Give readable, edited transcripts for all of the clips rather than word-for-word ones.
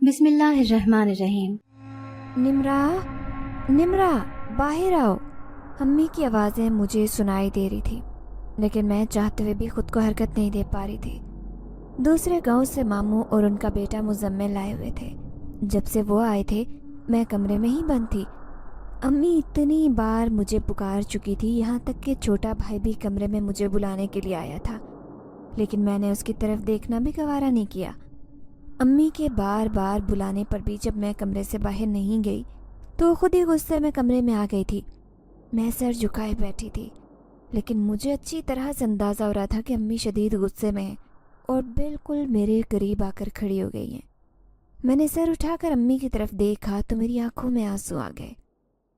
بسم اللہ الرحمن الرحیم۔ نمرا نمرا باہر آؤ۔ امی کی آوازیں مجھے سنائی دے رہی تھی، لیکن میں چاہتے ہوئے بھی خود کو حرکت نہیں دے پا رہی تھی۔ دوسرے گاؤں سے ماموں اور ان کا بیٹا مزمل آئے ہوئے تھے۔ جب سے وہ آئے تھے میں کمرے میں ہی بند تھی۔ امی اتنی بار مجھے پکار چکی تھی، یہاں تک کہ چھوٹا بھائی بھی کمرے میں مجھے بلانے کے لیے آیا تھا، لیکن میں نے اس کی طرف دیکھنا بھی گوارا نہیں کیا۔ امی کے بار بار بلانے پر بھی جب میں کمرے سے باہر نہیں گئی تو خود ہی غصے میں کمرے میں آ گئی تھی۔ میں سر جھکائے بیٹھی تھی، لیکن مجھے اچھی طرح سے اندازہ ہو رہا تھا کہ امی شدید غصے میں ہیں اور بالکل میرے قریب آ کر کھڑی ہو گئی ہیں۔ میں نے سر اٹھا کر امی کی طرف دیکھا تو میری آنکھوں میں آنسو آ گئے۔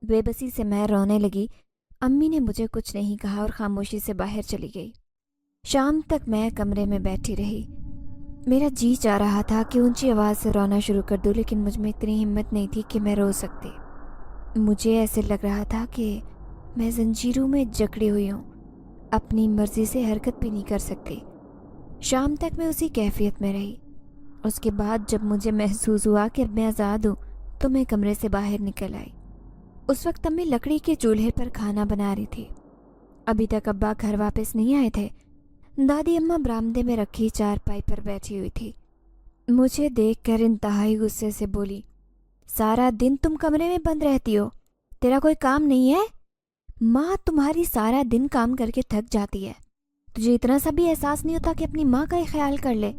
بے بسی سے میں رونے لگی۔ امی نے مجھے کچھ نہیں کہا اور خاموشی سے باہر چلی گئی۔ شام تک میں کمرے میں بیٹھی رہی۔ میرا جی چاہ رہا تھا کہ اونچی آواز سے رونا شروع کر دوں، لیکن مجھ میں اتنی ہمت نہیں تھی کہ میں رو سکتی۔ مجھے ایسے لگ رہا تھا کہ میں زنجیروں میں جکڑی ہوئی ہوں، اپنی مرضی سے حرکت بھی نہیں کر سکتی۔ شام تک میں اسی کیفیت میں رہی۔ اس کے بعد جب مجھے محسوس ہوا کہ اب میں آزاد ہوں تو میں کمرے سے باہر نکل آئی۔ اس وقت امی لکڑی کے چولہے پر کھانا بنا رہی تھی۔ ابھی تک ابا گھر واپس نہیں آئے تھے۔ دادی اماں برآمدے میں رکھی چارپائی پر بیٹھی ہوئی تھی۔ مجھے دیکھ کر انتہائی غصے سے بولی، سارا دن تم کمرے میں بند رہتی ہو، تیرا کوئی کام نہیں ہے؟ ماں تمہاری سارا دن کام کر کے تھک جاتی ہے، تجھے اتنا سا بھی احساس نہیں ہوتا کہ اپنی ماں کا ہی خیال کر لے؟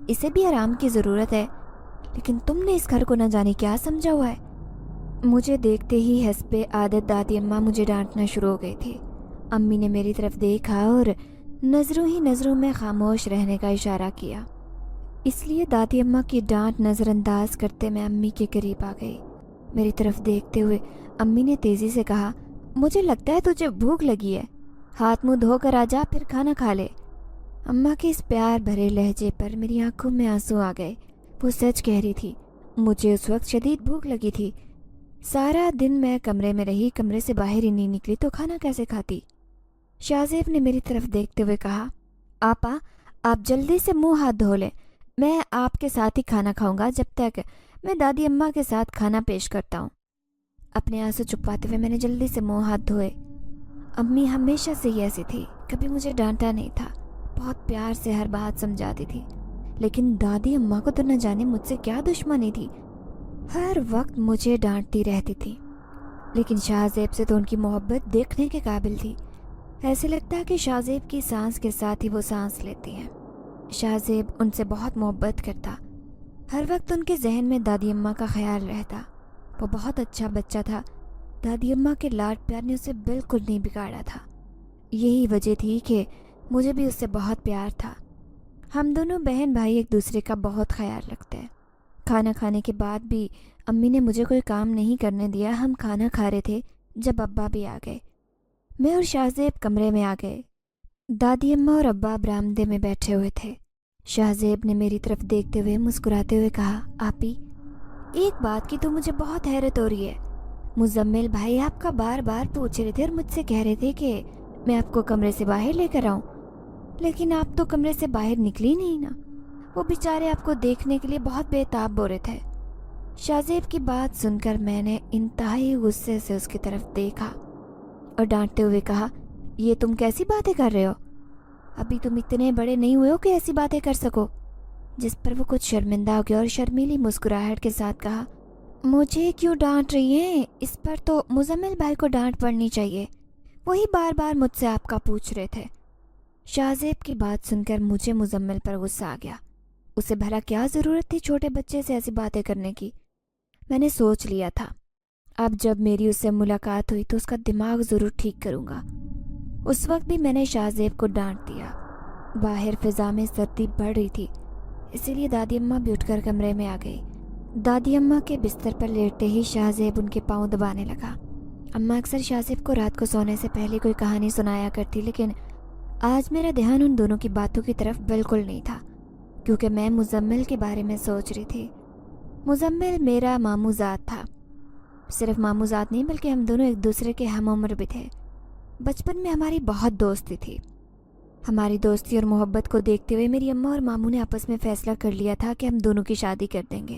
اسے بھی آرام کی ضرورت ہے، لیکن تم نے اس گھر کو نہ جانے کیا سمجھا ہوا ہے۔ مجھے دیکھتے ہی حسب عادت دادی اماں مجھے ڈانٹنا شروع ہو گئی تھی۔ امی نے میری طرف دیکھا اور نظروں ہی نظروں میں خاموش رہنے کا اشارہ کیا۔ اس لیے دادی اماں کی ڈانٹ نظر انداز کرتے میں امی کے قریب آ گئی۔ میری طرف دیکھتے ہوئے امی نے تیزی سے کہا، مجھے لگتا ہے تجھے بھوک لگی ہے، ہاتھ منہ دھو کر آ جا، پھر کھانا کھا لے۔ اماں کے اس پیار بھرے لہجے پر میری آنکھوں میں آنسو آ گئے۔ وہ سچ کہہ رہی تھی، مجھے اس وقت شدید بھوک لگی تھی۔ سارا دن میں کمرے میں رہی، کمرے سے باہر ہی نہیں نکلی تو کھانا کیسے کھاتی؟ شاہزیب نے میری طرف دیکھتے ہوئے کہا، آپا آپ جلدی سے منہ ہاتھ دھو لیں، میں آپ کے ساتھ ہی کھانا کھاؤں گا جب تک میں دادی اماں کے ساتھ کھانا پیش کرتا ہوں۔ اپنے آنسو چھپاتے ہوئے میں نے جلدی سے منہ ہاتھ دھوئے۔ امی ہمیشہ سے ہی ایسی تھی، کبھی مجھے ڈانٹا نہیں تھا، بہت پیار سے ہر بات سمجھاتی تھی، لیکن دادی اماں کو تو نہ جانے مجھ سے کیا دشمنی تھی، ہر وقت مجھے ڈانٹتی رہتی تھی۔ لیکن شاہزیب سے تو ان کی محبت دیکھنے کے قابل تھی۔ ایسے لگتا ہے کہ شاہزیب کی سانس کے ساتھ ہی وہ سانس لیتی ہیں۔ شاہزیب ان سے بہت محبت کرتا، ہر وقت ان کے ذہن میں دادی اماں کا خیال رہتا۔ وہ بہت اچھا بچہ تھا، دادی اماں کے لاڈ پیار نے اسے بالکل نہیں بگاڑا تھا۔ یہی وجہ تھی کہ مجھے بھی اس سے بہت پیار تھا۔ ہم دونوں بہن بھائی ایک دوسرے کا بہت خیال رکھتے ہیں۔ کھانا کھانے کے بعد بھی امی نے مجھے کوئی کام نہیں کرنے دیا۔ ہم کھانا کھا رہے تھے جب ابا بھی آ گئے۔ میں اور شاہزیب کمرے میں آ گئے۔ دادی اماں اور ابا برآمدے میں بیٹھے ہوئے تھے۔ شاہزیب نے میری طرف دیکھتے ہوئے مسکراتے ہوئے کہا، آپی ایک بات کی تو مجھے بہت حیرت ہو رہی ہے، مزمل بھائی آپ کا بار بار پوچھ رہے تھے اور مجھ سے کہہ رہے تھے کہ میں آپ کو کمرے سے باہر لے کر آؤں، لیکن آپ تو کمرے سے باہر نکلی نہیں نا۔ وہ بیچارے آپ کو دیکھنے کے لیے بہت بے تاب ہو رہے تھے۔ شاہزیب کی بات سن کر میں نے انتہائی غصے سے اس کی طرف دیکھا اور ڈانٹتے ہوئے کہا، یہ تم کیسی باتیں کر رہے ہو؟ ابھی تم اتنے بڑے نہیں ہوئے ہو کہ ایسی باتیں کر سکو۔ جس پر وہ کچھ شرمندہ ہو گیا اور شرمیلی مسکراہٹ کے ساتھ کہا، مجھے کیوں ڈانٹ رہی ہیں؟ اس پر تو مزمل بھائی کو ڈانٹ پڑنی چاہیے، وہی بار بار مجھ سے آپ کا پوچھ رہے تھے۔ شاہزیب کی بات سن کر مجھے مزمل پر غصہ آ گیا۔ اسے بھلا کیا ضرورت تھی چھوٹے بچے سے ایسی باتیں کرنے کی؟ میں نے سوچ لیا تھا، اب جب میری اس سے ملاقات ہوئی تو اس کا دماغ ضرور ٹھیک کروں گا۔ اس وقت بھی میں نے شاہزیب کو ڈانٹ دیا۔ باہر فضا میں سردی بڑھ رہی تھی، اسی لیے دادی اماں بھی اٹھ کر کمرے میں آ گئی۔ دادی اماں کے بستر پر لیٹتے ہی شاہزیب ان کے پاؤں دبانے لگا۔ اماں اکثر شاہزیب کو رات کو سونے سے پہلے کوئی کہانی سنایا کرتی، لیکن آج میرا دھیان ان دونوں کی باتوں کی طرف بالکل نہیں تھا، کیونکہ میں مزمل کے بارے میں سوچ رہی تھی۔ مزمل میرا ماموں زاد تھا، صرف ماموں زاد نہیں بلکہ ہم دونوں ایک دوسرے کے ہم عمر بھی تھے۔ بچپن میں ہماری بہت دوستی تھی۔ ہماری دوستی اور محبت کو دیکھتے ہوئے میری اماں اور ماموں نے آپس میں فیصلہ کر لیا تھا کہ ہم دونوں کی شادی کر دیں گے۔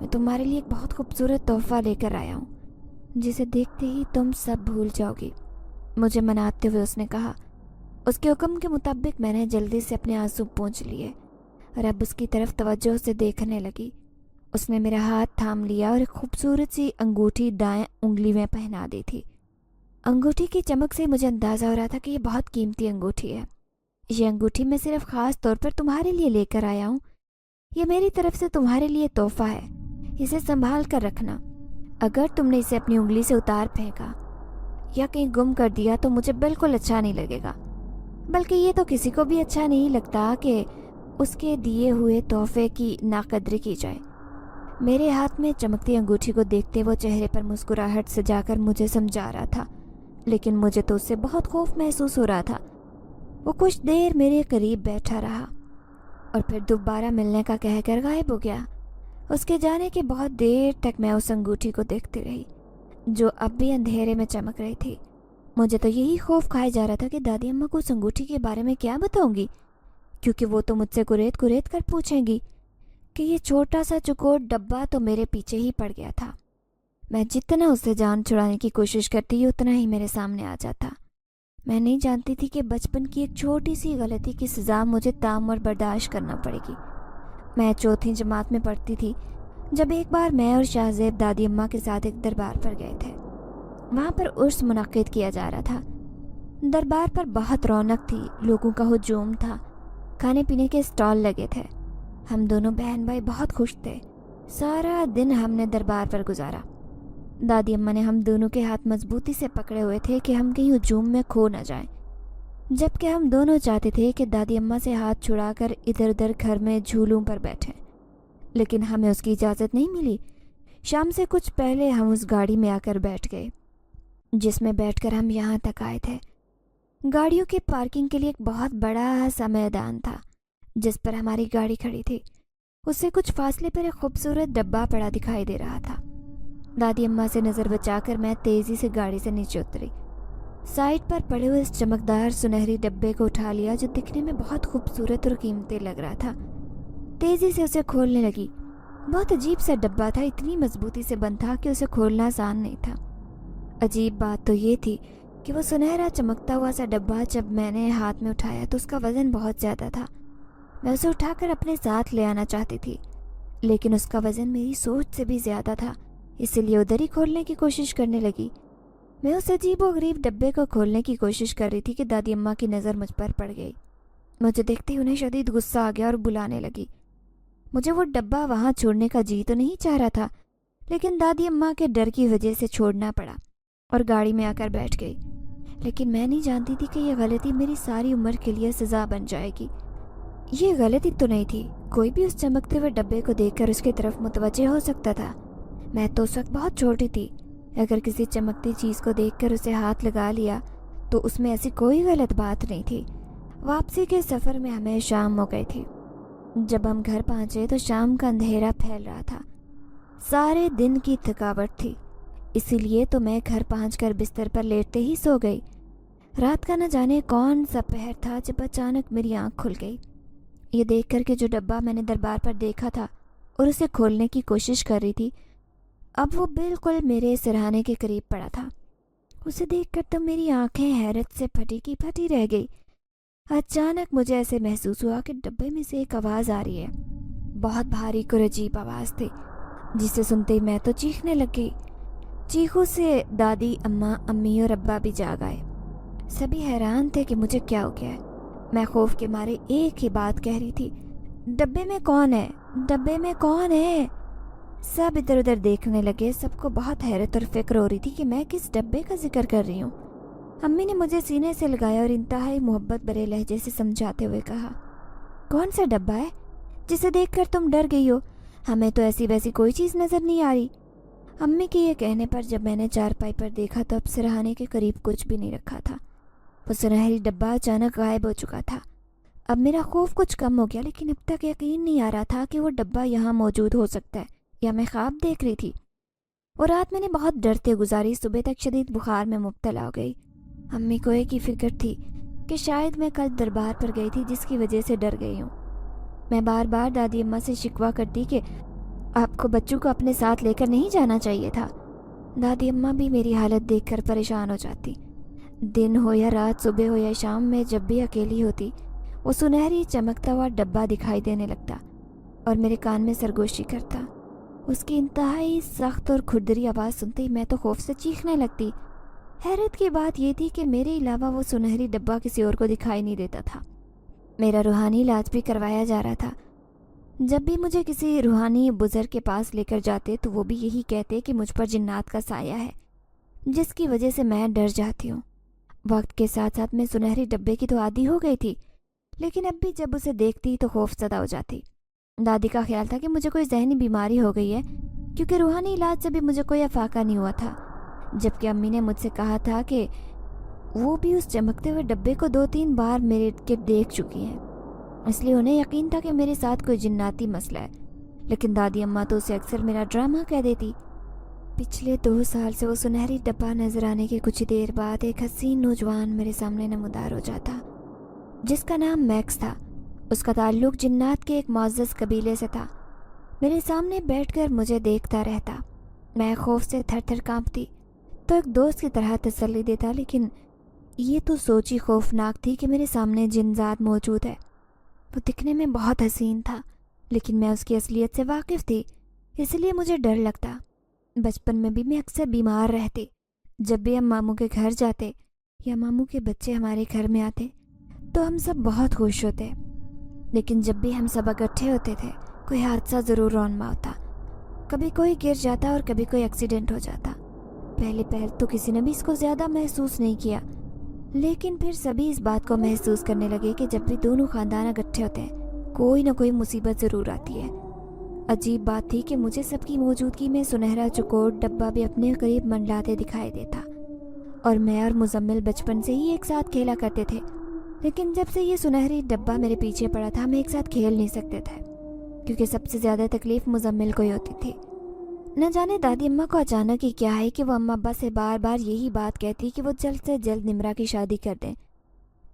میں تمہارے لیے ایک بہت خوبصورت تحفہ لے کر آیا ہوں جسے دیکھتے ہی تم سب بھول جاؤ گی، مجھے مناتے ہوئے اس نے کہا۔ اس کے حکم کے مطابق میں نے جلدی سے اپنے آنسو پونچھ لیے اور اب اس کی طرف توجہ سے دیکھنے لگی۔ اس نے میرا ہاتھ تھام لیا اور ایک خوبصورت سی انگوٹھی دائیں انگلی میں پہنا دی تھی۔ انگوٹھی کی چمک سے مجھے اندازہ ہو رہا تھا کہ یہ بہت قیمتی انگوٹھی ہے۔ یہ انگوٹھی میں صرف خاص طور پر تمہارے لیے لے کر آیا ہوں۔ یہ میری طرف سے تمہارے لیے تحفہ ہے، اسے سنبھال کر رکھنا۔ اگر تم نے اسے اپنی انگلی سے اتار پھینکا یا کہیں گم کر دیا تو مجھے بالکل اچھا نہیں لگے گا، بلکہ یہ تو کسی کو بھی اچھا نہیں لگتا کہ اس کے دیے ہوئے تحفے کی ناقدری کی جائے۔ میرے ہاتھ میں چمکتی انگوٹھی کو دیکھتے وہ چہرے پر مسکراہٹ سجا کر مجھے سمجھا رہا تھا، لیکن مجھے تو اس سے بہت خوف محسوس ہو رہا تھا۔ وہ کچھ دیر میرے قریب بیٹھا رہا اور پھر دوبارہ ملنے کا کہہ کر غائب ہو گیا۔ اس کے جانے کے بہت دیر تک میں اس انگوٹھی کو دیکھتی رہی جو اب بھی اندھیرے میں چمک رہی تھی۔ مجھے تو یہی خوف کھائے جا رہا تھا کہ دادی اماں کو اس انگوٹھی کے بارے میں کیا بتاؤں گی، کیونکہ وہ تو مجھ سے کریت کریت کر پوچھیں گی کہ یہ چھوٹا سا چکور ڈبہ تو میرے پیچھے ہی پڑ گیا تھا۔ میں جتنا اس سے جان چھڑانے کی کوشش کرتی اتنا ہی میرے سامنے آ جاتا۔ میں نہیں جانتی تھی کہ بچپن کی ایک چھوٹی سی غلطی کی سزا مجھے تحمل برداشت کرنا پڑے گی۔ میں چوتھی جماعت میں پڑھتی تھی جب ایک بار میں اور شاہ زیب دادی اماں کے ساتھ ایک دربار پر گئے تھے۔ وہاں پر عرس منعقد کیا جا رہا تھا۔ دربار پر بہت رونق تھی، لوگوں کا ہجوم تھا، کھانے پینے کے اسٹال لگے تھے۔ ہم دونوں بہن بھائی بہت خوش تھے۔ سارا دن ہم نے دربار پر گزارا۔ دادی اماں نے ہم دونوں کے ہاتھ مضبوطی سے پکڑے ہوئے تھے کہ ہم کہیں ہجوم میں کھو نہ جائیں، جبکہ ہم دونوں چاہتے تھے کہ دادی اماں سے ہاتھ چھڑا کر ادھر ادھر گھر میں جھولوں پر بیٹھیں، لیکن ہمیں اس کی اجازت نہیں ملی۔ شام سے کچھ پہلے ہم اس گاڑی میں آ کر بیٹھ گئے جس میں بیٹھ کر ہم یہاں تک آئے تھے۔ گاڑیوں کی پارکنگ کے لیے ایک بہت بڑا سا میدان تھا جس پر ہماری گاڑی کھڑی تھی۔ اس سے کچھ فاصلے پر ایک خوبصورت ڈبہ پڑا دکھائی دے رہا تھا۔ دادی اماں سے نظر بچا کر میں تیزی سے گاڑی سے نیچے اتری۔ سائڈ پر پڑے ہوئے اس چمکدار سنہری ڈبے کو اٹھا لیا جو دکھنے میں بہت خوبصورت اور قیمتی لگ رہا تھا۔ تیزی سے اسے کھولنے لگی۔ بہت عجیب سا ڈبہ تھا، اتنی مضبوطی سے بند تھا کہ اسے کھولنا آسان نہیں تھا۔ عجیب بات تو یہ تھی کہ وہ سنہرا چمکتا ہوا سا ڈبہ جب میں نے ہاتھ میں اٹھایا تو اس کا وزن بہت زیادہ تھا۔ میں اسے اٹھا کر اپنے ساتھ لے آنا چاہتی تھی، لیکن اس کا وزن میری سوچ سے بھی زیادہ تھا، اسی لیے ادھر ہی کھولنے کی کوشش کرنے لگی۔ میں اس عجیب و غریب ڈبے کو کھولنے کی کوشش کر رہی تھی کہ دادی اماں کی نظر مجھ پر پڑ گئی۔ مجھے دیکھتے ہی انہیں شدید غصہ آ گیا اور بلانے لگی۔ مجھے وہ ڈبہ وہاں چھوڑنے کا جی تو نہیں چاہ رہا تھا، لیکن دادی اماں کے ڈر کی وجہ سے چھوڑنا پڑا اور گاڑی میں آ کر بیٹھ گئی۔ لیکن میں نہیں جانتی تھی کہ یہ غلطی میری ساری عمر کے لیے سزا بن جائے گی۔ یہ غلطی تو نہیں تھی، کوئی بھی اس چمکتے ہوئے ڈبے کو دیکھ کر اس کی طرف متوجہ ہو سکتا تھا۔ میں تو اس وقت بہت چھوٹی تھی، اگر کسی چمکتی چیز کو دیکھ کر اسے ہاتھ لگا لیا تو اس میں ایسی کوئی غلط بات نہیں تھی۔ واپسی کے سفر میں ہمیں شام ہو گئی تھی۔ جب ہم گھر پہنچے تو شام کا اندھیرا پھیل رہا تھا، سارے دن کی تھکاوٹ تھی، اسی لیے تو میں گھر پہنچ کر بستر پر لیٹتے ہی سو گئی۔ رات کا نہ جانے کون سا پہر تھا جب اچانک میری آنکھ کھل گئی، یہ دیکھ کر کہ جو ڈبہ میں نے دربار پر دیکھا تھا اور اسے کھولنے کی کوشش کر رہی تھی اب وہ بالکل میرے سرہانے کے قریب پڑا تھا۔ اسے دیکھ کر تو میری آنکھیں حیرت سے پھٹی کی پھٹی رہ گئی۔ اچانک مجھے ایسے محسوس ہوا کہ ڈبے میں سے ایک آواز آ رہی ہے، بہت بھاری اور عجیب آواز تھی جسے سنتے ہی میں تو چیخنے لگ گئی۔ چیخوں سے دادی اماں، امی اور ابا بھی جاگ آئے۔ سبھی حیران تھے کہ مجھے کیا ہو گیا ہے۔ میں خوف کے مارے ایک ہی بات کہہ رہی تھی، ڈبے میں کون ہے؟ ڈبے میں کون ہے؟ سب ادھر ادھر دیکھنے لگے۔ سب کو بہت حیرت اور فکر ہو رہی تھی کہ میں کس ڈبے کا ذکر کر رہی ہوں۔ امی نے مجھے سینے سے لگایا اور انتہائی محبت بھرے لہجے سے سمجھاتے ہوئے کہا، کون سا ڈبہ ہے جسے دیکھ کر تم ڈر گئی ہو؟ ہمیں تو ایسی ویسی کوئی چیز نظر نہیں آ رہی۔ امی کے یہ کہنے پر جب میں نے چارپائی پر دیکھا تو اب سرہانے کے قریب کچھ بھی نہیں رکھا تھا۔ وہ سنہری ڈبہ اچانک غائب ہو چکا تھا۔ اب میرا خوف کچھ کم ہو گیا، لیکن اب تک یقین نہیں آ رہا تھا کہ وہ ڈبہ یہاں موجود ہو سکتا ہے یا میں خواب دیکھ رہی تھی۔ اور رات میں نے بہت ڈرتے گزاری، صبح تک شدید بخار میں مبتلا ہو گئی۔ امی کو ایک ہی فکر تھی کہ شاید میں کل دربار پر گئی تھی جس کی وجہ سے ڈر گئی ہوں۔ میں بار بار دادی اماں سے شکوہ کرتی کہ آپ کو بچوں کو اپنے ساتھ لے کر نہیں جانا چاہیے تھا۔ دادی اماں بھی میری حالت دیکھ کر پریشان ہو جاتی۔ دن ہو یا رات، صبح ہو یا شام، میں جب بھی اکیلی ہوتی وہ سنہری چمکتا ہوا ڈبہ دکھائی دینے لگتا اور میرے کان میں سرگوشی کرتا۔ اس کی انتہائی سخت اور کھردری آواز سنتے ہی میں تو خوف سے چیخنے لگتی۔ حیرت کی بات یہ تھی کہ میرے علاوہ وہ سنہری ڈبہ کسی اور کو دکھائی نہیں دیتا تھا۔ میرا روحانی علاج بھی کروایا جا رہا تھا۔ جب بھی مجھے کسی روحانی بزرگ کے پاس لے کر جاتے تو وہ بھی یہی کہتے کہ مجھ پر جنات کا سایہ ہے، جس کی وجہ سے میں ڈر جاتی ہوں۔ وقت کے ساتھ ساتھ میں سنہری ڈبے کی تو عادی ہو گئی تھی، لیکن اب بھی جب اسے دیکھتی تو خوف زدہ ہو جاتی۔ دادی کا خیال تھا کہ مجھے کوئی ذہنی بیماری ہو گئی ہے، کیونکہ روحانی علاج سے بھی مجھے کوئی افاقہ نہیں ہوا تھا، جبکہ امی نے مجھ سے کہا تھا کہ وہ بھی اس چمکتے ہوئے ڈبے کو 2-3 بار میرے کے دیکھ چکی ہیں، اس لیے انہیں یقین تھا کہ میرے ساتھ کوئی جناتی مسئلہ ہے۔ لیکن دادی اماں تو اسے اکثر میرا ڈرامہ کہہ دیتی۔ پچھلے 2 سال سے وہ سنہری ڈبہ نظر آنے کے کچھ دیر بعد ایک حسین نوجوان میرے سامنے نمودار ہو جاتا، جس کا نام میکس تھا۔ اس کا تعلق جنات کے ایک معزز قبیلے سے تھا۔ میرے سامنے بیٹھ کر مجھے دیکھتا رہتا۔ میں خوف سے تھر تھر کانپتی تو ایک دوست کی طرح تسلی دیتا، لیکن یہ تو سوچ ہی خوفناک تھی کہ میرے سامنے جنزاد موجود ہے۔ وہ دکھنے میں بہت حسین تھا، لیکن میں اس کی اصلیت سے واقف تھی، اس لیے مجھے ڈر لگتا۔ بچپن میں بھی میں اکثر بیمار رہتی۔ جب بھی ہم ماموں کے گھر جاتے یا ماموں کے بچے ہمارے گھر میں آتے تو ہم سب بہت خوش ہوتے، لیکن جب بھی ہم سب اکٹھے ہوتے تھے کوئی حادثہ ضرور رونما ہوتا۔ کبھی کوئی گر جاتا اور کبھی کوئی ایکسیڈنٹ ہو جاتا۔ پہلے تو کسی نے بھی اس کو زیادہ محسوس نہیں کیا، لیکن پھر سبھی اس بات کو محسوس کرنے لگے کہ جب بھی دونوں خاندان اکٹھے ہوتے ہیں کوئی نہ کوئی مصیبت ضرور آتی ہے۔ عجیب بات تھی کہ مجھے سب کی موجودگی میں سنہرا چکوٹ ڈبہ بھی اپنے قریب منڈلاتے دکھائی دیتا، اور میں اور مزمل بچپن سے ہی ایک ساتھ کھیلا کرتے تھے، لیکن جب سے یہ سنہری ڈبہ میرے پیچھے پڑا تھا ہم ایک ساتھ کھیل نہیں سکتے تھے، کیونکہ سب سے زیادہ تکلیف مزمل کو ہی ہوتی تھی۔ نہ جانے دادی اماں کو اچانک ہی کیا ہے کہ وہ اماں ابا سے بار بار یہی بات کہتی کہ وہ جلد سے جلد نمرا کی شادی کر دیں۔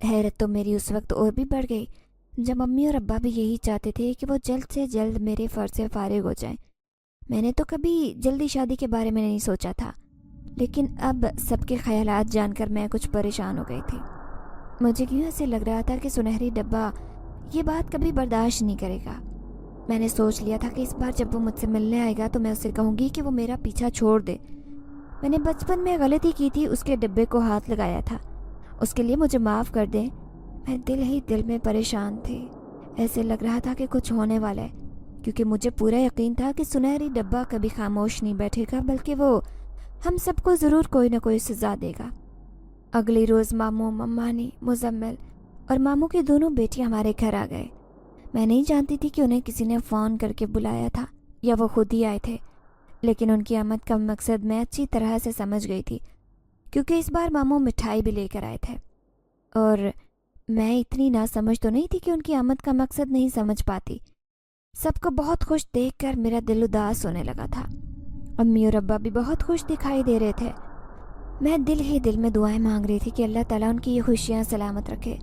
حیرت تو میری اس وقت اور بھی بڑھ گئی جب امی اور ابا بھی یہی چاہتے تھے کہ وہ جلد سے جلد میرے فرض سے فارغ ہو جائیں۔ میں نے تو کبھی جلدی شادی کے بارے میں نہیں سوچا تھا، لیکن اب سب کے خیالات جان کر میں کچھ پریشان ہو گئی تھی۔ مجھے کیوں ایسے لگ رہا تھا کہ سنہری ڈبہ یہ بات کبھی برداشت نہیں کرے گا۔ میں نے سوچ لیا تھا کہ اس بار جب وہ مجھ سے ملنے آئے گا تو میں اسے کہوں گی کہ وہ میرا پیچھا چھوڑ دے۔ میں نے بچپن میں غلطی کی تھی، اس کے ڈبے کو ہاتھ لگایا تھا، اس کے لیے مجھے معاف کر دیں۔ میں دل ہی دل میں پریشان تھی، ایسے لگ رہا تھا کہ کچھ ہونے والا ہے، کیونکہ مجھے پورا یقین تھا کہ سنہری ڈبہ کبھی خاموش نہیں بیٹھے گا، بلکہ وہ ہم سب کو ضرور کوئی نہ کوئی سزا دے گا۔ اگلی روز ماموں، ممانی، مزمل اور ماموں کی دونوں بیٹیاں ہمارے گھر آ گئے۔ میں نہیں جانتی تھی کہ انہیں کسی نے فون کر کے بلایا تھا یا وہ خود ہی آئے تھے، لیکن ان کی آمد کا مقصد میں اچھی طرح سے سمجھ گئی تھی، کیونکہ اس بار ماموں مٹھائی بھی لے کر آئے تھے، اور میں اتنی نہ سمجھ تو نہیں تھی کہ ان کی آمد کا مقصد نہیں سمجھ پاتی۔ سب کو بہت خوش دیکھ کر میرا دل اداس ہونے لگا تھا۔ امی اور ابا بھی بہت خوش دکھائی دے رہے تھے۔ میں دل ہی دل میں دعائیں مانگ رہی تھی کہ اللہ تعالیٰ ان کی یہ خوشیاں سلامت رکھے۔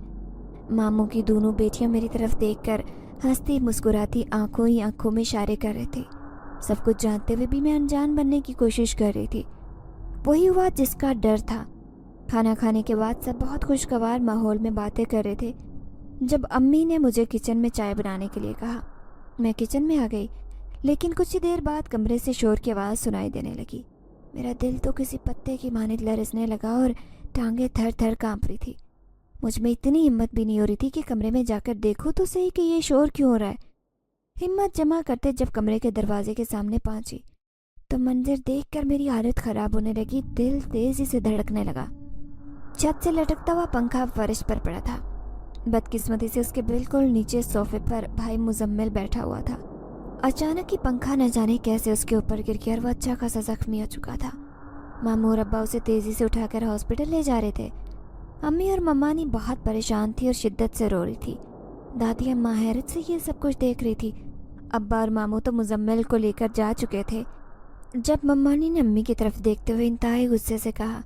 ماموں کی دونوں بیٹیاں میری طرف دیکھ کر ہنستی مسکراتی آنکھوں ہی آنکھوں میں اشارے کر رہے تھے۔ سب کچھ جانتے ہوئے بھی میں انجان بننے کی کوشش کر رہی تھی۔ وہی ہوا جس کا ڈر تھا۔ کھانا کھانے کے بعد سب بہت خوشگوار ماحول میں باتیں کر رہے تھے جب امی نے مجھے کچن میں چائے بنانے کے لیے کہا۔ میں کچن میں آ گئی، لیکن کچھ ہی دیر بعد کمرے سے شور کی آواز سنائی دینے لگی۔ میرا دل تو کسی پتے کی مانند لرزنے لگا اور ٹانگیں تھر تھر کانپ رہی تھی۔ مجھ میں اتنی ہمت بھی نہیں ہو رہی تھی کہ کمرے میں جا کر دیکھوں تو صحیح کہ یہ شور کیوں ہو رہا ہے۔ ہمت جمع کرتے جب کمرے کے دروازے کے سامنے پہنچی تو منظر دیکھ کر میری حالت خراب ہونے لگی۔ دل تیزی سے دھڑکنے لگا۔ چھت سے لٹکتا ہوا پنکھا فرش پر پڑا تھا۔ بدقسمتی سے اس کے بالکل نیچے صوفے پر بھائی مزمل بیٹھا ہوا تھا۔ اچانک ہی پنکھا نہ جانے کیسے اس کے اوپر گر گیا اور وہ اچھا خاصا زخمی ہو چکا تھا۔ ماموں اور ابا اسے تیزی سے اٹھا کر ہاسپٹل لے جا رہے تھے۔ امی اور ممانی بہت پریشان تھی اور شدت سے رو رہی تھی۔ دادی اماں حیرت سے یہ سب کچھ دیکھ رہی تھی۔ ابا اور ماموں تو مزمل کو لے کر جا چکے تھے۔ جب ممانی نے امی کی طرف دیکھتے ہوئے انتہائی غصے سے کہا،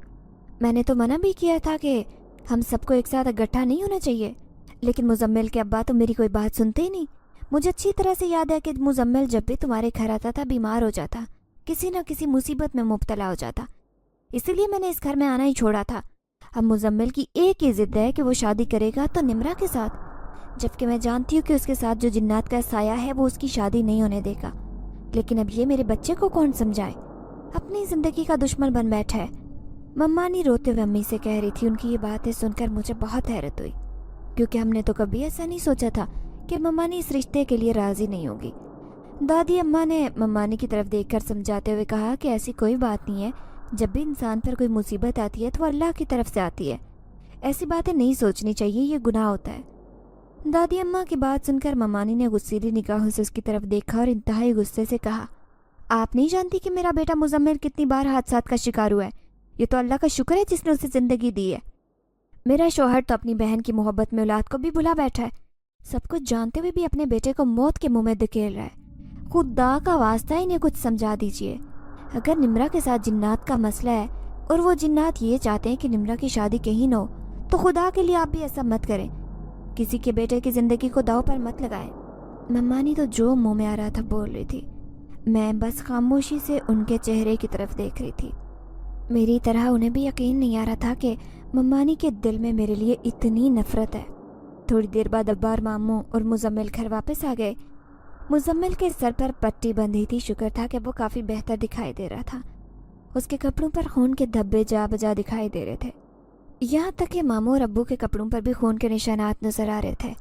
میں نے تو منع بھی کیا تھا کہ ہم سب کو ایک ساتھ اکٹھا نہیں ہونا چاہیے، لیکن مزمل کے ابا تو میری کوئی بات سنتے ہی نہیں، مجھے اچھی طرح سے یاد ہے کہ مزمل جب بھی تمہارے گھر آتا تھا بیمار ہو جاتا، کسی نہ کسی مصیبت میں مبتلا ہو جاتا، اسی لیے میں نے اس گھر میں آنا ہی چھوڑا تھا۔ اب مزمل کی ایک ہی ضد ہے کہ وہ شادی کرے گا تو نمرا کے ساتھ، جبکہ میں جانتی ہوں کہ اس کے ساتھ جو جنات کا سایہ ہے وہ اس کی شادی نہیں ہونے دے گا۔ لیکن اب یہ میرے بچے کو کون سمجھائے، اپنی زندگی کا دشمن بن بیٹھا ہے۔ ممانی روتے ہوئے امی سے کہہ رہی تھی۔ ان کی یہ باتیں سن کر مجھے بہت حیرت ہوئی، کیونکہ ہم نے تو کبھی ایسا نہیں سوچا تھا کہ ممانی اس رشتے کے لیے راضی نہیں ہوگی۔ دادی اماں نے ممانی کی طرف دیکھ کر سمجھاتے ہوئے کہا کہ ایسی کوئی بات نہیں ہے، جب بھی انسان پر کوئی مصیبت آتی ہے تو وہ اللہ کی طرف سے آتی ہے، ایسی باتیں نہیں سوچنی چاہیے، یہ گناہ ہوتا ہے۔ دادی اماں کی بات سن کر ممانی نے غصیلی نگاہوں سے اس کی طرف دیکھا اور انتہائی غصے سے کہا، آپ نہیں جانتی کہ میرا بیٹا مزمل کتنی بار حادثات کا شکار ہوا ہے؟ یہ تو اللہ کا شکر ہے جس نے اسے زندگی دی ہے۔ میرا شوہر تو اپنی بہن کی محبت میں اولاد کو بھی بھلا بیٹھا ہے، سب کچھ جانتے ہوئے بھی اپنے بیٹے کو موت کے منہ میں دھکیل رہا ہے۔ خدا کا واسطہ انہیں کچھ سمجھا دیجیے۔ اگر نمرا کے ساتھ جنات کا مسئلہ ہے اور وہ جنات یہ چاہتے ہیں کہ نمرا کی شادی کہیں نہ ہو، تو خدا کے لیے آپ بھی ایسا مت کریں، کسی کے بیٹے کی زندگی کو داؤ پر مت لگائیں۔ ممانی تو جو منہ میں آ رہا تھا بول رہی تھی، میں بس خاموشی سے ان کے چہرے کی طرف دیکھ رہی تھی۔ میری طرح انہیں بھی یقین نہیں آ رہا تھا کہ ممانی کے دل میں میرے لیے اتنی نفرت ہے۔ تھوڑی دیر بعد ابار ماموں اور مزمل گھر واپس آ گئے۔ مزمل کے سر پر پٹی بندھی تھی، شکر تھا کہ وہ کافی بہتر دکھائی دے رہا تھا۔ اس کے کپڑوں پر خون کے دھبے جا بجا دکھائی دے رہے تھے، یہاں تک کہ ماموں اور ابو کے کپڑوں پر بھی خون کے نشانات نظر آ رہے تھے۔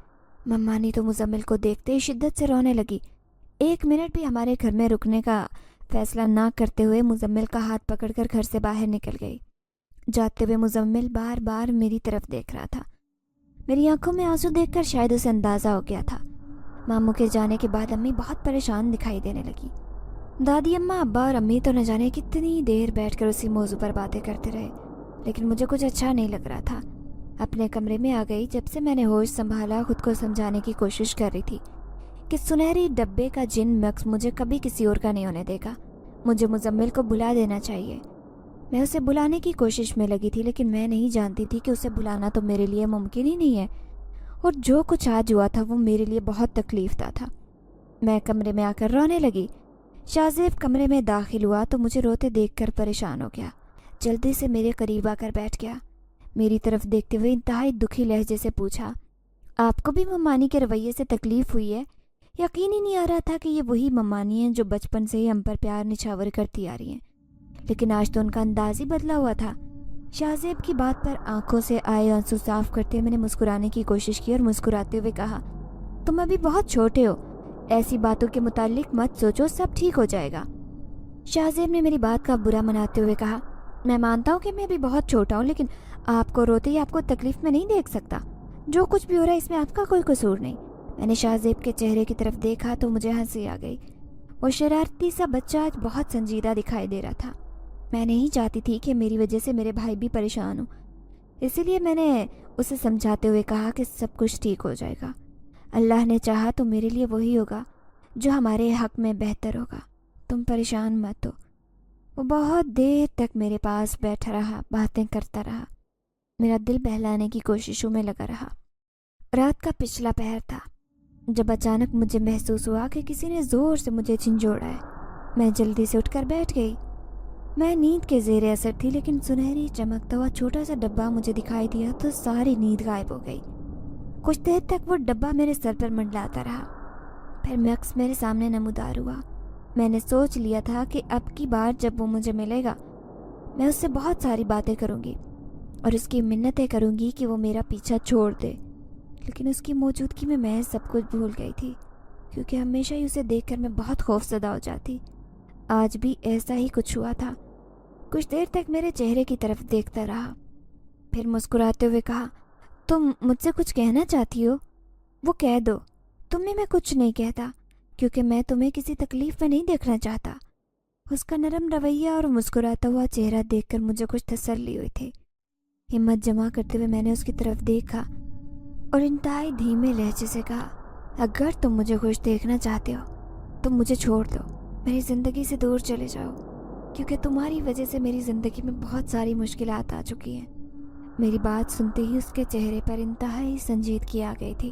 ممانی تو مزمل کو دیکھتے ہی شدت سے رونے لگی۔ ایک منٹ بھی ہمارے گھر میں رکنے کا فیصلہ نہ کرتے ہوئے مزمل کا ہاتھ پکڑ کر گھر سے باہر نکل گئی۔ جاتے ہوئے مزمل بار بار میری طرف دیکھ رہا تھا۔ میری آنکھوں میں آنسو دیکھ کر شاید اسے اندازہ ہو گیا تھا۔ ماموں کے جانے کے بعد امی بہت پریشان دکھائی دینے لگی۔ دادی اماں، ابا اور امی تو نہ جانے کتنی دیر بیٹھ کر اسی موضوع پر باتیں کرتے رہے، لیکن مجھے کچھ اچھا نہیں لگ رہا تھا۔ اپنے کمرے میں آ گئی۔ جب سے میں نے ہوش سنبھالا خود کو سمجھانے کی کوشش کر رہی تھی کہ سنہری ڈبے کا جن مکس مجھے کبھی کسی اور کا نہیں ہونے دے گا، مجھے مزمل کو بلا دینا چاہیے۔ میں اسے بلانے کی کوشش میں لگی تھی، لیکن میں نہیں جانتی تھی کہ اسے بلانا تو میرے لیے ممکن ہی نہیں ہے، اور جو کچھ آج ہوا تھا وہ میرے لیے بہت تکلیف دہ تھا۔ میں کمرے میں آ کر رونے لگی۔ شاہزیب کمرے میں داخل ہوا تو مجھے روتے دیکھ کر پریشان ہو گیا، جلدی سے میرے قریب آ کر بیٹھ گیا۔ میری طرف دیکھتے ہوئے انتہائی دکھی لہجے سے پوچھا، آپ کو بھی ممانی کے رویے سے تکلیف ہوئی ہے؟ یقین ہی نہیں آ رہا تھا کہ یہ وہی ممانی ہیں جو بچپن سے ہی ہم پر پیار نچھاور کرتی آ رہی ہیں، لیکن آج تو ان کا انداز ہی بدلا ہوا تھا۔ شاہزیب کی بات پر آنکھوں سے آئے آنسو صاف کرتے میں نے مسکرانے کی کوشش کی اور مسکراتے ہوئے کہا، تم ابھی بہت چھوٹے ہو، ایسی باتوں کے متعلق مت سوچو، سب ٹھیک ہو جائے گا۔ شاہزیب نے میری بات کا برا مناتے ہوئے کہا، میں مانتا ہوں کہ میں بھی بہت چھوٹا ہوں، لیکن آپ کو روتے ہی آپ کو تکلیف میں نہیں دیکھ سکتا۔ جو کچھ بھی ہو رہا ہے اس میں آپ کا کوئی قصور نہیں۔ میں نے شاہزیب کے چہرے کی طرف دیکھا تو مجھے ہنسی آ گئی۔ وہ شرارتی سا بچہ آج بہت سنجیدہ دکھائی دے رہا تھا۔ میں نہیں چاہتی تھی کہ میری وجہ سے میرے بھائی بھی پریشان ہوں، اسی لیے میں نے اسے سمجھاتے ہوئے کہا کہ سب کچھ ٹھیک ہو جائے گا، اللہ نے چاہا تو میرے لیے وہی ہوگا جو ہمارے حق میں بہتر ہوگا، تم پریشان مت ہو۔ وہ بہت دیر تک میرے پاس بیٹھا رہا، باتیں کرتا رہا، میرا دل بہلانے کی کوششوں میں لگا رہا۔ رات کا پچھلا پہر تھا جب اچانک مجھے محسوس ہوا کہ کسی نے زور سے مجھے جھنجھوڑا ہے۔ میں جلدی سے اٹھ کر بیٹھ گئی۔ میں نیند کے زیر اثر تھی، لیکن سنہری چمکتا ہوا چھوٹا سا ڈبہ مجھے دکھائی دیا تو ساری نیند غائب ہو گئی۔ کچھ دیر تک وہ ڈبہ میرے سر پر منڈلاتا رہا، پھر مکس میرے سامنے نمودار ہوا۔ میں نے سوچ لیا تھا کہ اب کی بار جب وہ مجھے ملے گا میں اس سے بہت ساری باتیں کروں گی اور اس کی منتیں کروں گی کہ وہ میرا پیچھا چھوڑ دے، لیکن اس کی موجودگی میں میں سب کچھ بھول گئی تھی، کیونکہ ہمیشہ ہی اسے دیکھ کر میں بہت خوفزدہ ہو جاتی۔ آج بھی ایسا ہی کچھ ہوا تھا۔ کچھ دیر تک میرے چہرے کی طرف دیکھتا رہا، پھر مسکراتے ہوئے کہا، تم مجھ سے کچھ کہنا چاہتی ہو؟ وہ کہہ دو۔ تمہیں میں کچھ نہیں کہتا، کیونکہ میں تمہیں کسی تکلیف میں نہیں دیکھنا چاہتا۔ اس کا نرم رویہ اور مسکراتا ہوا چہرہ دیکھ کر مجھے کچھ تسلی ہوئی تھی۔ ہمت جمع کرتے ہوئے میں نے اس کی طرف دیکھا اور انتہائی دھیمے لہجے سے کہا، اگر تم مجھے خوش دیکھنا چاہتے ہو تو مجھے چھوڑ دو، میری زندگی سے دور چلے جاؤ، کیونکہ تمہاری وجہ سے میری زندگی میں بہت ساری مشکلات آ چکی ہیں۔ میری بات سنتے ہی اس کے چہرے پر انتہائی سنجیدگی آ گئی تھی۔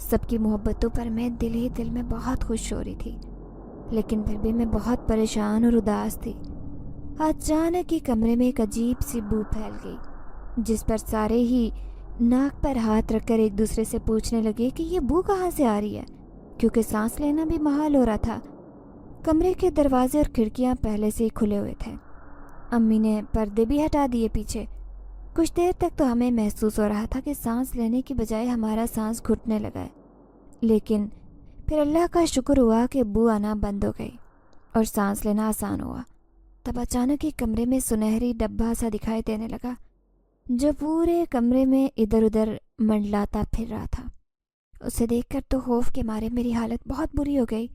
سب کی محبتوں پر میں دل ہی دل میں بہت خوش ہو رہی تھی، لیکن پھر بھی میں بہت پریشان اور اداس تھی۔ اچانک ہی کمرے میں ایک عجیب سی بو پھیل گئی، جس پر سارے ہی ناک پر ہاتھ رکھ کر ایک دوسرے سے پوچھنے لگے کہ یہ بو کہاں سے آ رہی ہے، کیونکہ سانس لینا بھی محال ہو رہا تھا۔ کمرے کے دروازے اور کھڑکیاں پہلے سے ہی کھلے ہوئے تھے۔ امی نے پردے بھی ہٹا دیے پیچھے۔ کچھ دیر تک تو ہمیں محسوس ہو رہا تھا کہ سانس لینے کی بجائے ہمارا سانس گھٹنے لگا ہے، لیکن پھر اللہ کا شکر ہوا کہ بو آنا بند ہو گئی اور سانس لینا آسان ہوا۔ تب اچانک ہی کمرے میں سنہری ڈبہ سا دکھائی دینے لگا، جو پورے کمرے میں ادھر ادھر منڈلاتا پھر رہا تھا۔ اسے دیکھ کر تو خوف کے مارے میری حالت بہت بری ہو گئی۔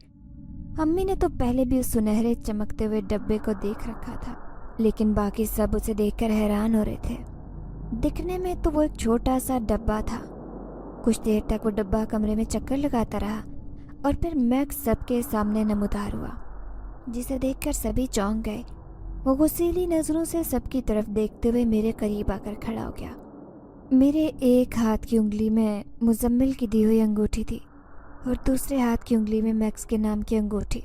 امی نے تو پہلے بھی اس سنہرے چمکتے ہوئے ڈبے کو دیکھ رکھا تھا، لیکن باقی سب اسے دیکھ کر حیران ہو رہے تھے۔ دکھنے میں تو وہ ایک چھوٹا سا ڈبہ تھا۔ کچھ دیر تک وہ ڈبہ کمرے میں چکر لگاتا رہا اور پھر میکس سب کے سامنے نمودار ہوا، جسے دیکھ کر سبھی چونک گئے۔ وہ غصیلی نظروں سے سب کی طرف دیکھتے ہوئے میرے قریب آ کر کھڑا ہو گیا۔ میرے ایک ہاتھ کی انگلی میں مزمل کی دی ہوئی انگوٹھی تھی اور دوسرے ہاتھ کی انگلی میں میکس کے نام کی انگوٹھی۔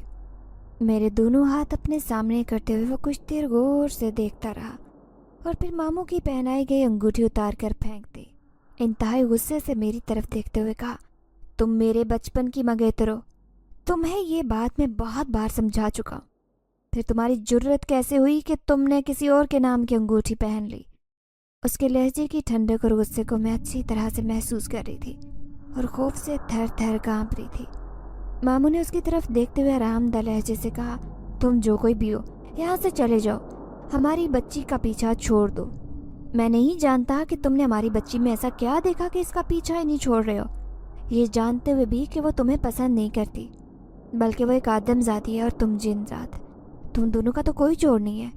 میرے دونوں ہاتھ اپنے سامنے کرتے ہوئے وہ کچھ دیر غور سے دیکھتا رہا اور پھر ماموں کی پہنائی گئی انگوٹھی اتار کر پھینک دی۔ انتہائی غصے سے میری طرف دیکھتے ہوئے کہا، تم میرے بچپن کی منگیتر ہو، تمہیں یہ بات میں بہت بار سمجھا چکا ہوں، پھر تمہاری جرت کیسے ہوئی کہ تم نے کسی اور کے نام کی انگوٹھی پہن لی؟ اس کے لہجے کی ٹھنڈک اور غصے کو میں اچھی طرح سے محسوس کر رہی تھی اور خوف سے تھر تھر کانپ رہی تھی۔ ماموں نے اس کی طرف دیکھتے ہوئے آرام دہ لہجے سے کہا، تم جو کوئی بھی ہو یہاں سے چلے جاؤ، ہماری بچی کا پیچھا چھوڑ دو۔ میں نہیں جانتا کہ تم نے ہماری بچی میں ایسا کیا دیکھا کہ اس کا پیچھا ہی نہیں چھوڑ رہے ہو، یہ جانتے ہوئے بھی کہ وہ تمہیں پسند نہیں کرتی، بلکہ وہ ایک آدم ذاتی ہے اور تم جن ذات۔ تم دونوں کا تو کوئی جوڑ نہیں ہے،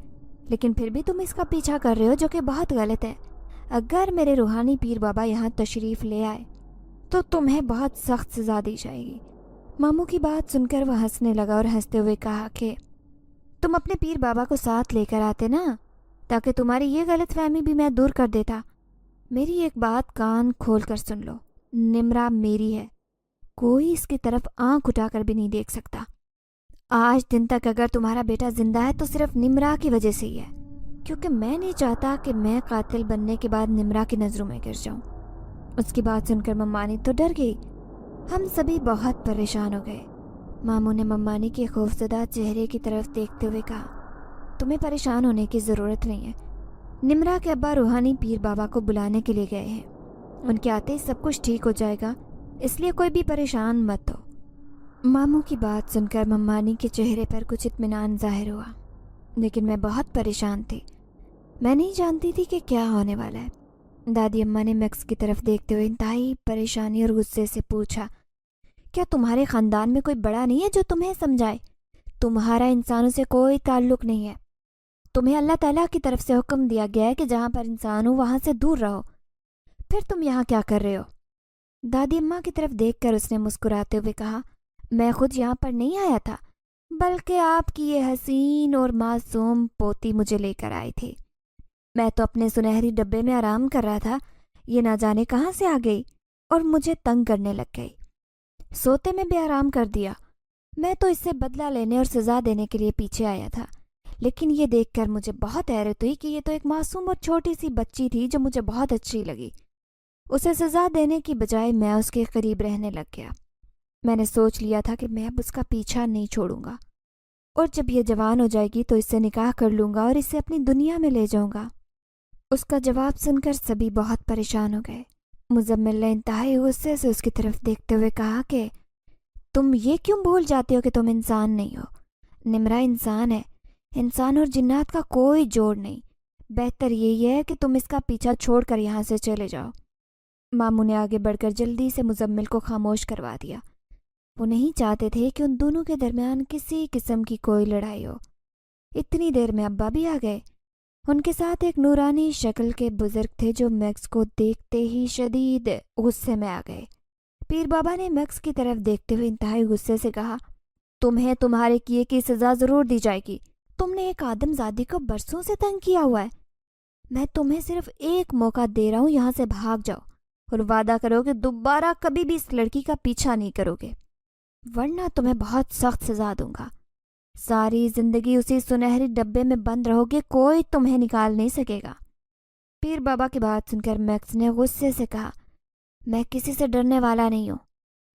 لیکن پھر بھی تم اس کا پیچھا کر رہے ہو، جو کہ بہت غلط ہے۔ اگر میرے روحانی پیر بابا یہاں تشریف لے آئے تو تمہیں بہت سخت سزا دی جائے گی۔ ماموں کی بات سن کر وہ ہنسنے لگا اور ہنستے ہوئے کہا کہ تم اپنے پیر بابا کو ساتھ لے کر آتے نا، تاکہ تمہاری یہ غلط فہمی بھی میں دور کر دیتا۔ میری ایک بات کان کھول کر سن لو، نمرا میری ہے، کوئی اس کی طرف آنکھ اٹھا کر بھی نہیں دیکھ سکتا۔ آج دن تک اگر تمہارا بیٹا زندہ ہے تو صرف نمرا کی وجہ سے ہی ہے، کیونکہ میں نہیں چاہتا کہ میں قاتل بننے کے بعد نمرا کی نظروں میں گر جاؤں۔ اس کی بات سن کر ممانی تو ڈر گئی۔ ہم سبھی بہت پریشان ہو گئے۔ ماموں نے ممانی کے خوفزدہ چہرے کی طرف دیکھتے ہوئے کہا، تمہیں پریشان ہونے کی ضرورت نہیں ہے، نمرا کے ابا روحانی پیر بابا کو بلانے کے لیے گئے ہیں، ان کے آتے ہی سب کچھ ٹھیک ہو جائے گا، اس لیے کوئی بھی پریشان مت ہو۔ ماموں کی بات سن کر ممانی کے چہرے پر کچھ اطمینان ظاہر ہوا، لیکن میں بہت پریشان تھی۔ میں نہیں جانتی تھی کہ کیا ہونے والا ہے۔ دادی اماں نے میکس کی طرف دیکھتے ہوئے انتہائی پریشانی اور غصے سے پوچھا، کیا تمہارے خاندان میں کوئی بڑا نہیں ہے جو تمہیں سمجھائے؟ تمہارا انسانوں سے کوئی تعلق نہیں ہے، تمہیں اللہ تعالیٰ کی طرف سے حکم دیا گیا ہے کہ جہاں پر انسان ہو وہاں سے دور رہو، پھر تم یہاں کیا کر رہے ہو؟ دادی اماں کی طرف دیکھ کر اس نے مسکراتے ہوئے کہا، میں خود یہاں پر نہیں آیا تھا، بلکہ آپ کی یہ حسین اور معصوم پوتی مجھے لے کر آئی تھی۔ میں تو اپنے سنہری ڈبے میں آرام کر رہا تھا، یہ نہ جانے کہاں سے آ گئی اور مجھے تنگ کرنے لگ گئی۔ سوتے میں بھی آرام کر دیا۔ میں تو اس سے بدلہ لینے اور سزا دینے کے لیے پیچھے آیا تھا، لیکن یہ دیکھ کر مجھے بہت حیرت ہوئی کہ یہ تو ایک معصوم اور چھوٹی سی بچی تھی جو مجھے بہت اچھی لگی۔ اسے سزا دینے کی بجائے میں اس کے قریب رہنے لگ گیا۔ میں نے سوچ لیا تھا کہ میں اب اس کا پیچھا نہیں چھوڑوں گا، اور جب یہ جوان ہو جائے گی تو اس سے نکاح کر لوں گا اور اسے اپنی دنیا میں لے جاؤں گا۔ اس کا جواب سن کر سبھی بہت پریشان ہو گئے۔ مزمل نے انتہائی غصے سے اس کی طرف دیکھتے ہوئے کہا کہ تم یہ کیوں بھول جاتے ہو کہ تم انسان نہیں ہو؟ نمرا انسان ہے، انسان اور جنات کا کوئی جوڑ نہیں۔ بہتر یہی ہے کہ تم اس کا پیچھا چھوڑ کر یہاں سے چلے جاؤ۔ ماموں نے آگے بڑھ کر جلدی سے مزمل کو خاموش کروا دیا۔ وہ نہیں چاہتے تھے کہ ان دونوں کے درمیان کسی قسم کی کوئی لڑائی ہو۔ اتنی دیر میں ابا بھی آ گئے۔ ان کے ساتھ ایک نورانی شکل کے بزرگ تھے جو میکس کو دیکھتے ہی شدید غصے میں آ گئے۔ پیر بابا نے میکس کی طرف دیکھتے ہوئے انتہائی غصے سے کہا، تمہیں تمہارے کیے کی سزا ضرور دی جائے گی۔ تم نے ایک آدم زادی کو برسوں سے تنگ کیا ہوا ہے۔ میں تمہیں صرف ایک موقع دے رہا ہوں، یہاں سے بھاگ جاؤ اور وعدہ کرو کہ دوبارہ کبھی بھی اس لڑکی کا پیچھا نہیں کرو گے، ورنہ تمہیں بہت سخت سزا دوں گا۔ ساری زندگی اسی سنہری ڈبے میں بند رہو گے، کوئی تمہیں نکال نہیں سکے گا۔ پیر بابا کی بات سن کر میکس نے غصے سے کہا، میں کسی سے ڈرنے والا نہیں ہوں،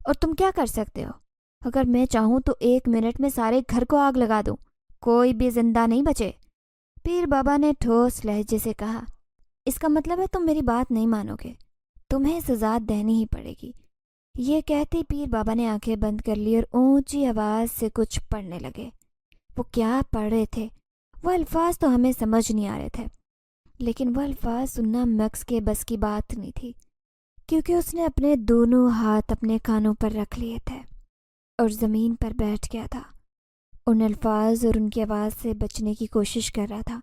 اور تم کیا کر سکتے ہو؟ اگر میں چاہوں تو 1 منٹ میں سارے گھر کو آگ لگا دوں، کوئی بھی زندہ نہیں بچے۔ پیر بابا نے ٹھوس لہجے سے کہا، اس کا مطلب ہے تم میری بات نہیں مانو گے، تمہیں سزا دینی ہی پڑے گی۔ یہ کہتے پیر بابا نے آنکھیں بند کر لی اور اونچی آواز سے کچھ پڑھنے لگے۔ وہ کیا پڑھ رہے تھے؟ وہ الفاظ تو ہمیں سمجھ نہیں آ رہے تھے، لیکن وہ الفاظ سننا میکس کے بس کی بات نہیں تھی، کیونکہ اس نے اپنے دونوں ہاتھ اپنے کانوں پر رکھ لیے تھے اور زمین پر بیٹھ گیا تھا۔ ان الفاظ اور ان کی آواز سے بچنے کی کوشش کر رہا تھا۔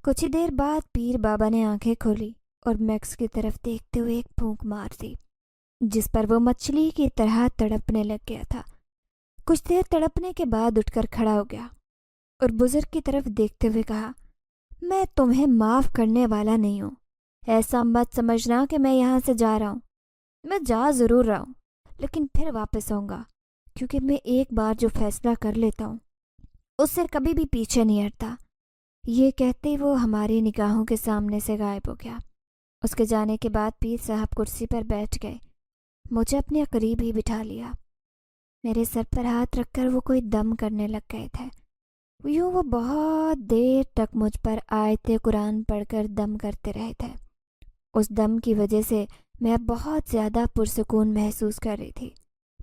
کچھ ہی دیر بعد پیر بابا نے آنکھیں کھولی اور میکس کی طرف دیکھتے ہوئے ایک پھونک مار دی، جس پر وہ مچھلی کی طرح تڑپنے لگ گیا تھا۔ کچھ دیر تڑپنے کے بعد اٹھ کر کھڑا ہو گیا اور بزرگ کی طرف دیکھتے ہوئے کہا، میں تمہیں معاف کرنے والا نہیں ہوں۔ ایسا مت سمجھنا کہ میں یہاں سے جا رہا ہوں، میں جا ضرور رہا ہوں، لیکن پھر واپس آؤں گا، کیونکہ میں ایک بار جو فیصلہ کر لیتا ہوں اس سے کبھی بھی پیچھے نہیں ہٹتا۔ یہ کہتے وہ ہماری نگاہوں کے سامنے سے غائب ہو گیا۔ اس کے جانے کے بعد پیر صاحب کرسی پر بیٹھ گئے، مجھے اپنے قریب ہی بٹھا لیا۔ میرے سر پر ہاتھ رکھ کر وہ کوئی دم کرنے لگ گئے تھے۔ یوں وہ بہت دیر تک مجھ پر آیت قرآن پڑھ کر دم کرتے رہے تھے۔ اس دم کی وجہ سے میں اب بہت زیادہ پرسکون محسوس کر رہی تھی۔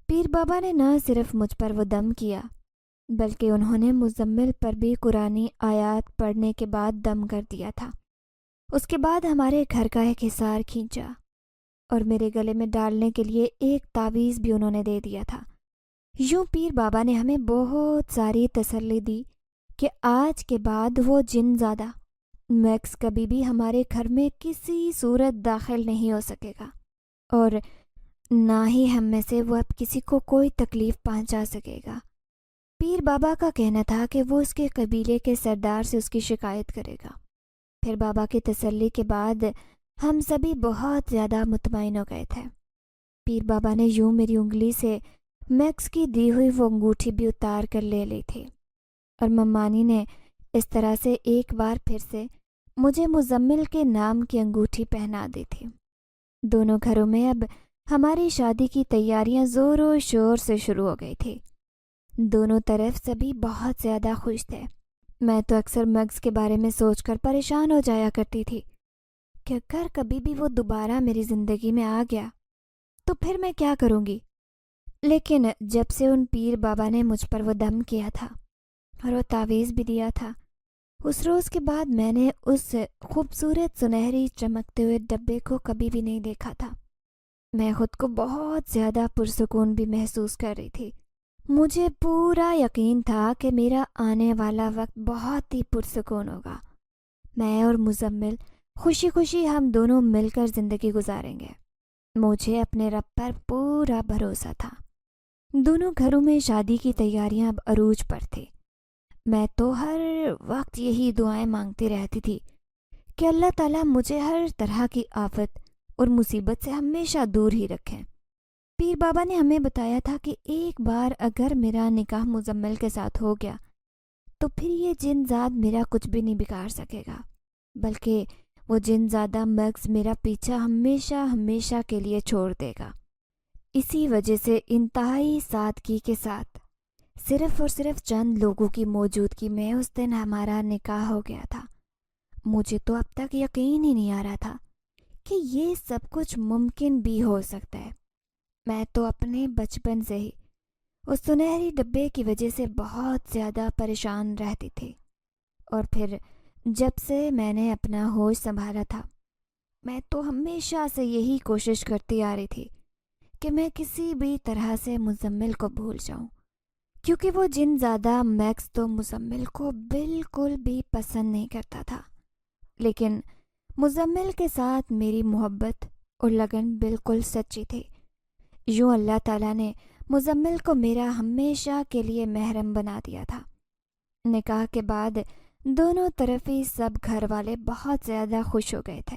پیر بابا نے نہ صرف مجھ پر وہ دم کیا، بلکہ انہوں نے مزمل پر بھی قرآنی آیات پڑھنے کے بعد دم کر دیا تھا۔ اس کے بعد ہمارے گھر کا ایک حصار کھینچا اور میرے گلے میں ڈالنے کے لیے ایک تعویذ بھی انہوں نے دے دیا تھا۔ یوں پیر بابا نے ہمیں بہت ساری تسلی دی کہ آج کے بعد وہ جن زادہ میکس کبھی بھی ہمارے گھر میں کسی صورت داخل نہیں ہو سکے گا، اور نہ ہی ہم میں سے وہ اب کسی کو کوئی تکلیف پہنچا سکے گا۔ پیر بابا کا کہنا تھا کہ وہ اس کے قبیلے کے سردار سے اس کی شکایت کرے گا۔ پھر بابا کی تسلی کے بعد ہم سبھی بہت زیادہ مطمئن ہو گئے تھے۔ پیر بابا نے یوں میری انگلی سے میکس کی دی ہوئی وہ انگوٹھی بھی اتار کر لے لی تھی، اور ممانی نے اس طرح سے ایک بار پھر سے مجھے مزمل کے نام کی انگوٹھی پہنا دی تھی۔ دونوں گھروں میں اب ہماری شادی کی تیاریاں زور و شور سے شروع ہو گئی تھی۔ دونوں طرف سبھی بہت زیادہ خوش تھے۔ میں تو اکثر میکس کے بارے میں سوچ کر پریشان ہو جایا کرتی تھی کہ اگر کبھی بھی وہ دوبارہ میری زندگی میں آ گیا تو پھر میں کیا کروں گی۔ لیکن جب سے ان پیر بابا نے مجھ پر وہ دم کیا تھا اور وہ تعویذ بھی دیا تھا، اس روز کے بعد میں نے اس خوبصورت سنہری چمکتے ہوئے ڈبے کو کبھی بھی نہیں دیکھا تھا۔ میں خود کو بہت زیادہ پرسکون بھی محسوس کر رہی تھی۔ مجھے پورا یقین تھا کہ میرا آنے والا وقت بہت ہی پرسکون ہوگا۔ میں اور مزمل خوشی خوشی ہم دونوں مل کر زندگی گزاریں گے۔ مجھے اپنے رب پر پورا بھروسہ تھا۔ دونوں گھروں میں شادی کی تیاریاں اب عروج پر تھی۔ میں تو ہر وقت یہی دعائیں مانگتی رہتی تھی کہ اللہ تعالیٰ مجھے ہر طرح کی آفت اور مصیبت سے ہمیشہ دور ہی رکھیں۔ پیر بابا نے ہمیں بتایا تھا کہ ایک بار اگر میرا نکاح مزمل کے ساتھ ہو گیا تو پھر یہ جن زاد میرا کچھ بھی نہیں بگاڑ سکے گا، بلکہ وہ جن زادہ میکس میرا پیچھا ہمیشہ ہمیشہ کے لیے چھوڑ دے گا۔ اسی وجہ سے انتہائی سادگی کے ساتھ صرف اور صرف چند لوگوں کی موجودگی میں اس دن ہمارا نکاح ہو گیا تھا۔ مجھے تو اب تک یقین ہی نہیں آ رہا تھا کہ یہ سب کچھ ممکن بھی ہو سکتا ہے۔ میں تو اپنے بچپن سے ہی اس سنہری ڈبے کی وجہ سے بہت زیادہ پریشان رہتی تھی، اور پھر جب سے میں نے اپنا ہوش سنبھالا تھا، میں تو ہمیشہ سے یہی کوشش کرتی آ رہی تھی کہ میں کسی بھی طرح سے مزمل کو بھول جاؤں، کیونکہ وہ جن زیادہ میکس تو مزمل کو بالکل بھی پسند نہیں کرتا تھا۔ لیکن مزمل کے ساتھ میری محبت اور لگن بالکل سچی تھی۔ یوں اللہ تعالیٰ نے مزمل کو میرا ہمیشہ کے لیے محرم بنا دیا تھا۔ نکاح کے بعد دونوں طرف ہی سب گھر والے بہت زیادہ خوش ہو گئے تھے،